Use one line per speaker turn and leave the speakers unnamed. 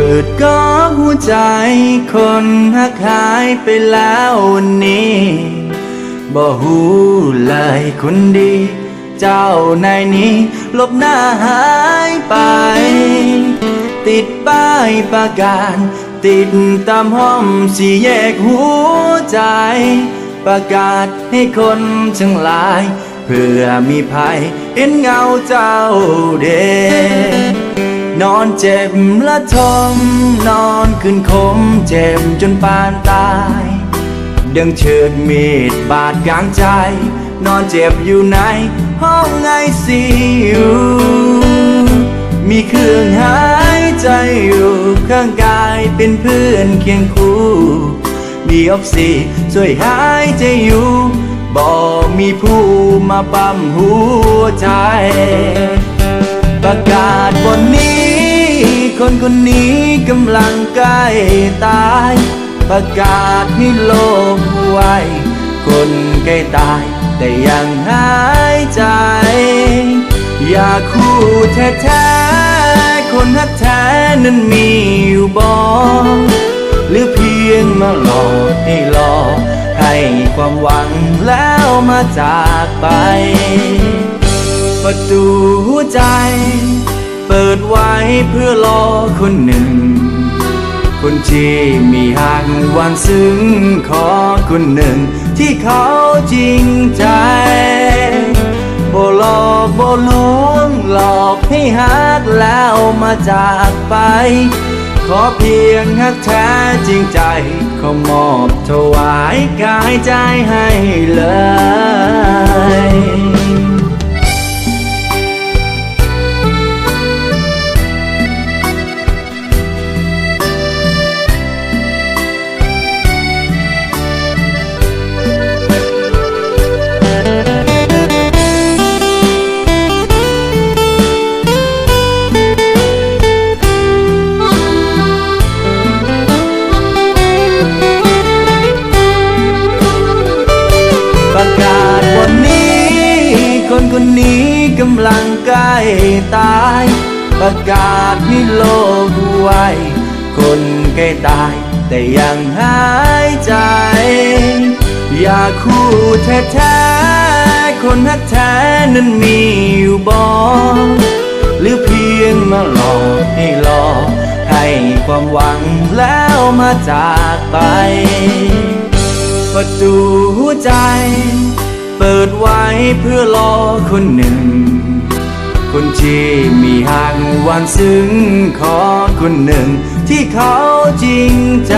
ปิดก็หัวใจคนหักหายไปแล้ววันนี้บ่หูเลยคนดี เจ้านายนี้ลบหน้าหายไปติดป้ายประกาศติดตามห้องสี่แยกหัวใจประกาศให้คนทั้งหลายเพื่อมีภัยเห็นเงาเจ้าเดนอนเจ็บและทมนอนขึ้นคมเจ็บจนปานตายดังเชิดมีดบาดกลางใจนอนเจ็บอยู่ในห้องไอซียูมีเครื่องหายใจอยู่ข้างกายเป็นเพื่อนเคียงคู่มีออกซิช่วยหายใจอยู่บ่มีผู้มาปั๊มหัวใจประกาศบนนี้คนคนนี้กำลังใกล้ตายประกาศให้โลกไว้คนใกล้ตายแต่ยังหายใจอยากคู่แท้ๆคนฮักแท้นั้นมีอยู่บ่หรือเพียงมาหลอกให้หลอกให้ความหวังแล้วมาจากไปประตูหัวใจเปิดไว้เพื่อรอคนหนึ่งคนที่มีหักหวานซึ้งขอคนหนึ่งที่เขาจริงใจบ่หลอกบ่ลวงหลอกให้หักแล้วมาจากไปขอเพียงหักแท้จริงใจขอมอบถวายกายใจให้เลยประกาศวันนี้คนคนนี้กำลังใกล้ตายประกาศให้โลกไว้คนใกล้ตายแต่ยังหายใจอยากคู่แท้ๆคนฮักแท้นั้นมีอยู่บ่หรือเพียงมาหลอกให้หลอกให้ความหวังแล้วมาจากไปประตูหัวใจเปิดไว้เพื่อรอคนหนึ่งคนที่มีหักหวานซึ้งขอคนหนึ่งที่เขาจริงใจ